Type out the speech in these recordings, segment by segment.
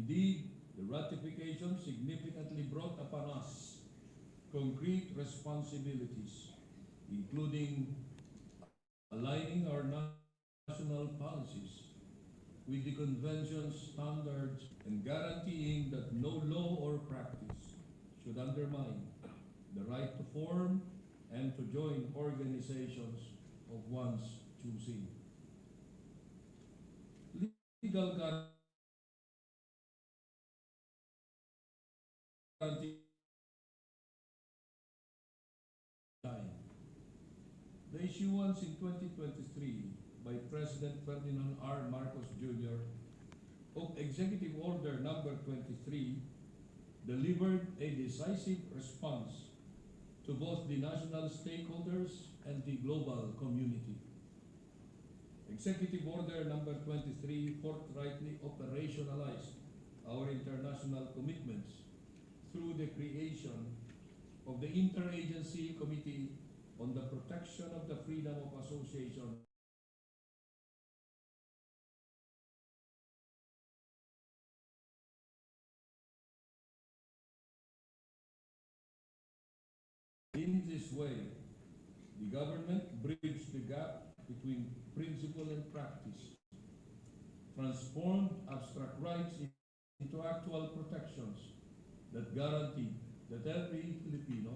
Indeed, the ratification significantly brought upon us concrete responsibilities, including aligning our national policies with the Convention's standards and guaranteeing that no law or practice should undermine the right to form and to join organizations of one's choosing. Legal guarantee time. The issuance in 2023 by President Ferdinand R. Marcos Jr. of Executive Order Number 23 delivered a decisive response to both the national stakeholders and the global community. Executive Order Number 23 forthrightly operationalized our international commitments through the creation of the Interagency Committee on the Protection of the Freedom of Association In this way, the government bridged the gap between principle and practice, transformed abstract rights into actual protections that guarantee that every Filipino,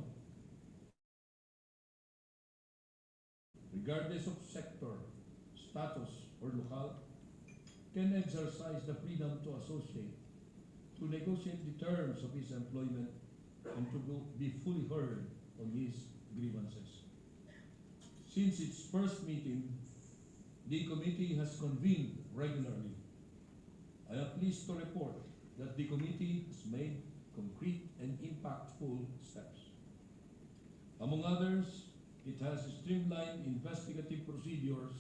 regardless of sector, status, or locale, can exercise the freedom to associate, to negotiate the terms of his employment, and to be fully heard on his grievances. Since its first meeting, the committee has convened regularly. I am pleased to report that the committee has made concrete and impactful steps. Among others, it has streamlined investigative procedures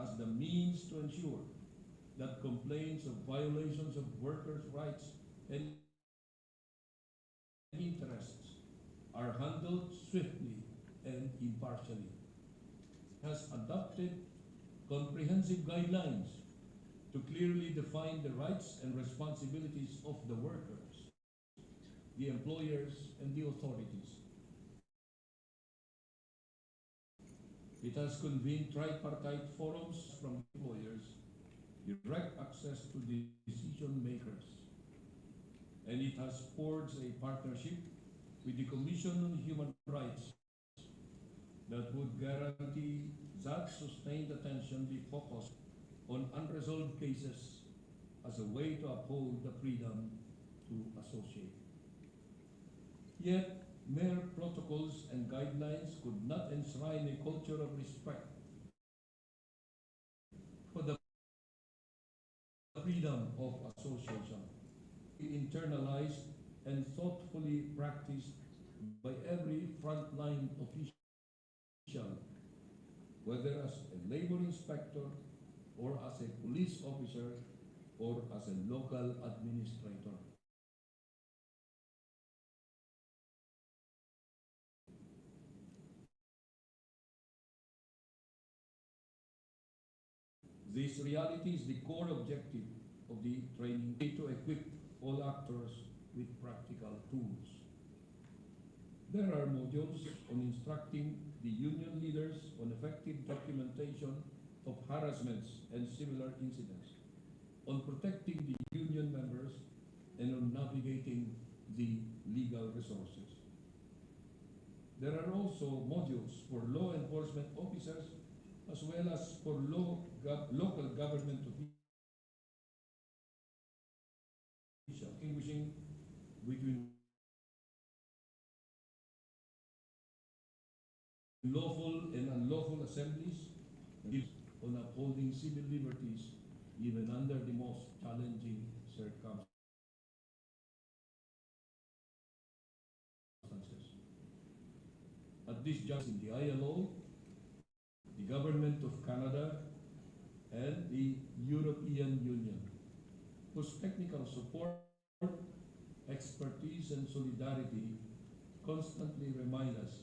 as the means to ensure that complaints of violations of workers' rights and interests are handled swiftly and impartially. Has adopted comprehensive guidelines to clearly define the rights and responsibilities of the workers, the employers, and the authorities. It has convened tripartite forums from employers, direct access to the decision makers, and it has forged a partnership with the Commission on Human Rights that would guarantee that sustained attention be focused on unresolved cases as a way to uphold the freedom to associate. Yet, mere protocols and guidelines could not enshrine a culture of respect for the freedom of association, internalized and thoughtfully practiced by every frontline official, whether as a labor inspector or as a police officer or as a local administrator. This reality is the core objective of the training to equip all actors with practical tools. There are modules on instructing the union leaders on effective documentation of harassments and similar incidents, on protecting the union members, and on navigating the legal resources. There are also modules for law enforcement officers as well as for local government officials, distinguishing between lawful and unlawful assemblies, on upholding civil liberties even under the most challenging circumstances. At this juncture, the ILO, the Government of Canada, and the European Union, whose technical support, expertise, and solidarity constantly remind us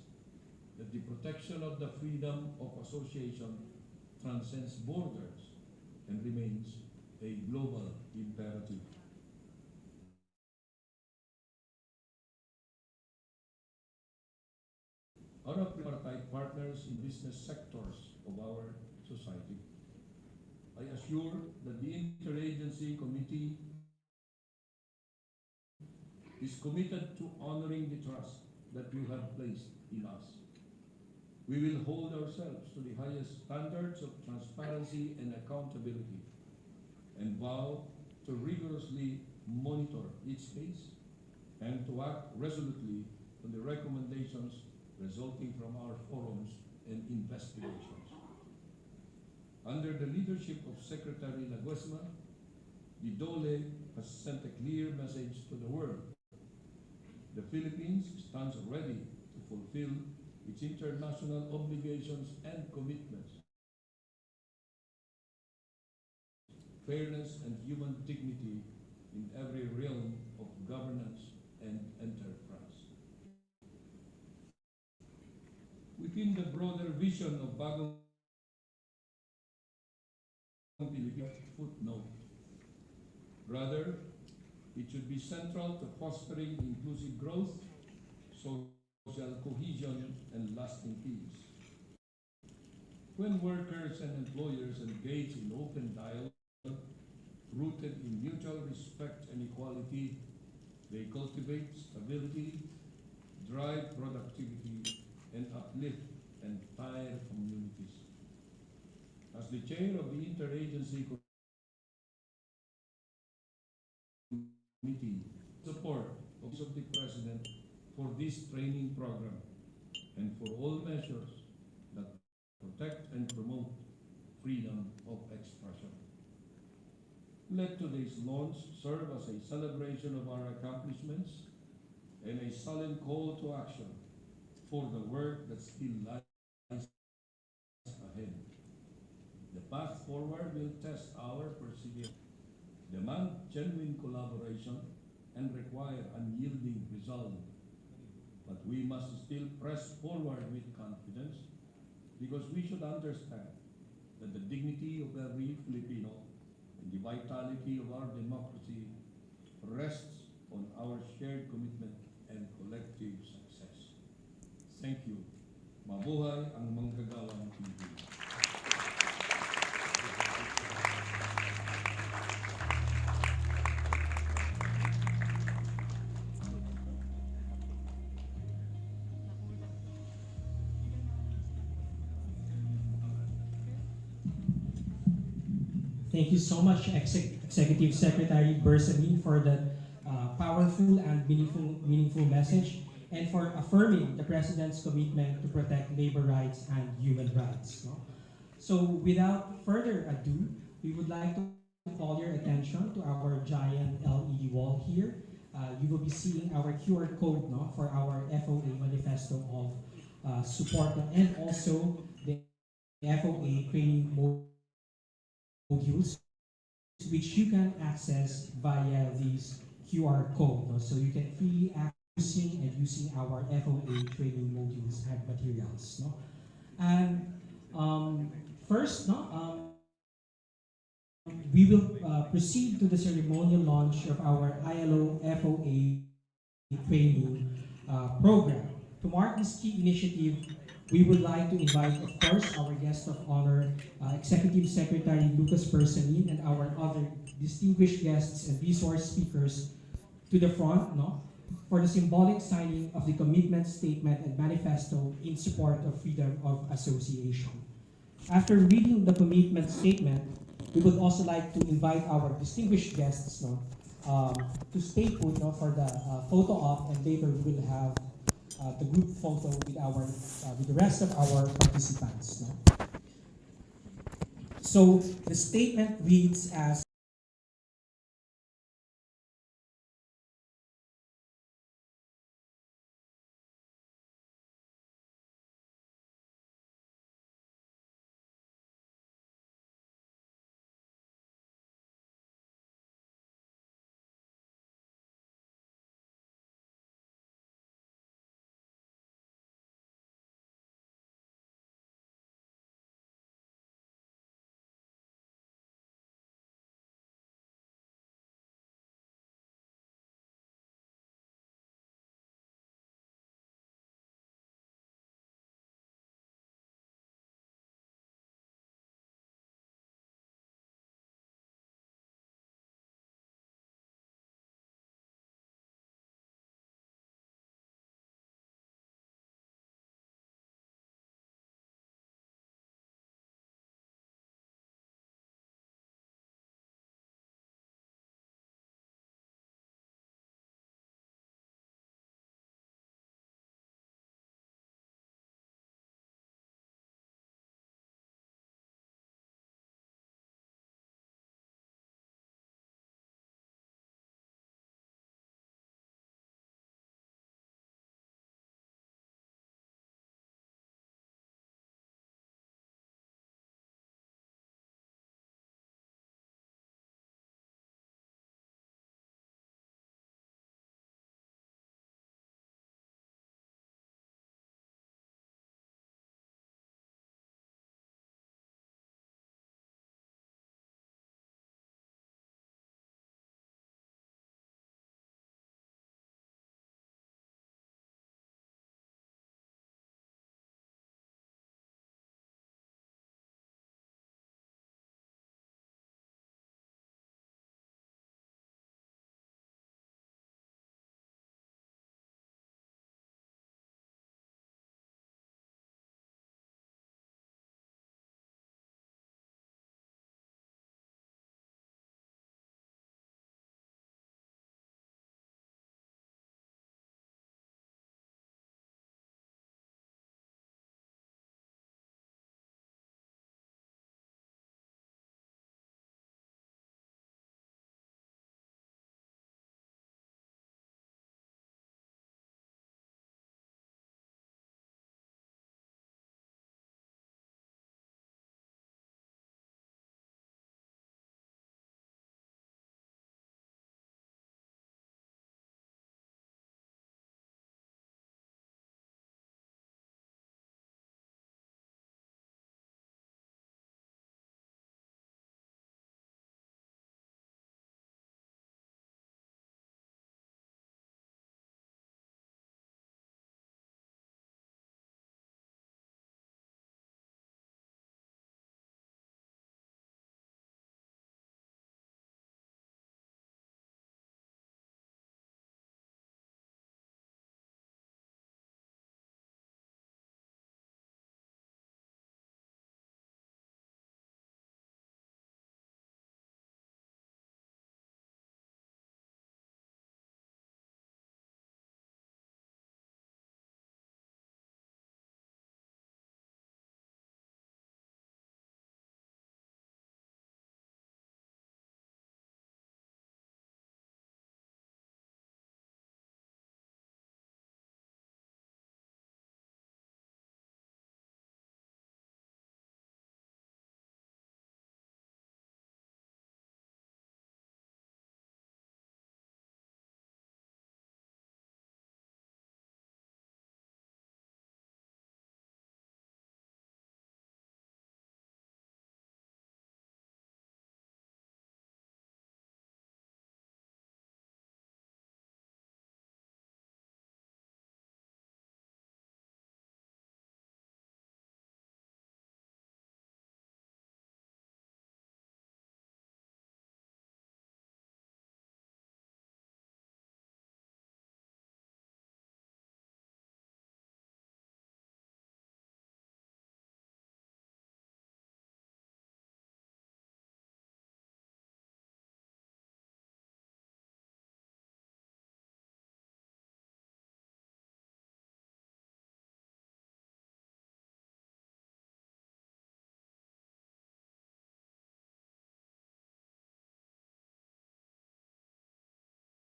that the protection of the freedom of association transcends borders and remains a global imperative. our tripartite partners in business sectors of our society. I assure that the Interagency Committee is committed to honoring the trust that you have placed in us. We will hold ourselves to the highest standards of transparency and accountability and vow to rigorously monitor each case and to act resolutely on the recommendations resulting from our forums and investigations. Under the leadership of Secretary Laguesma, the DOLE has sent a clear message to the world. The Philippines stands ready to fulfill its international obligations and commitments. Fairness and human dignity in every realm of governance and enterprise. Within the broader vision of Bagong Pilipinas, footnote. Rather, it should be central to fostering inclusive growth, social cohesion, and lasting peace. When workers and employers engage in open dialogue, rooted in mutual respect and equality, they cultivate stability, drive productivity, and uplift entire communities. As the chair of the Interagency Committee, support of the President for this training program and for all measures that protect and promote freedom of expression. Let today's launch serve as a celebration of our accomplishments and a solemn call to action for the work that still lies ahead. The path forward will test our perseverance, demand genuine collaboration, and require unyielding resolve. But we must still press forward with confidence because we should understand that the dignity of every Filipino and the vitality of our democracy rests on our shared commitment and collective success. Thank you. Mabuhay ang manggagawang Pilipino. Thank you so much, Executive Secretary Bersamin, for that powerful and meaningful message, and for affirming the President's commitment to protect labor rights and human rights. No? So without further ado, we would like to call your attention to our giant LED wall here. You will be seeing our QR code, no, for our FOA manifesto of support, and also the FOA training modules, which you can access via these QR code. No? So you can freely access using our FOA training modules and materials. No? And first, no, we will proceed to the ceremonial launch of our ILO FOA training program. To mark this key initiative, we would like to invite, of course, our guest of honor, Executive Secretary Lucas Bersamin, and our other distinguished guests and resource speakers to the front, no, for the symbolic signing of the commitment statement and manifesto in support of freedom of association. After reading the commitment statement, we would also like to invite our distinguished guests, no, to stay put, no, for the photo op, and later we will have the group photo with the rest of our participants. No? So the statement reads as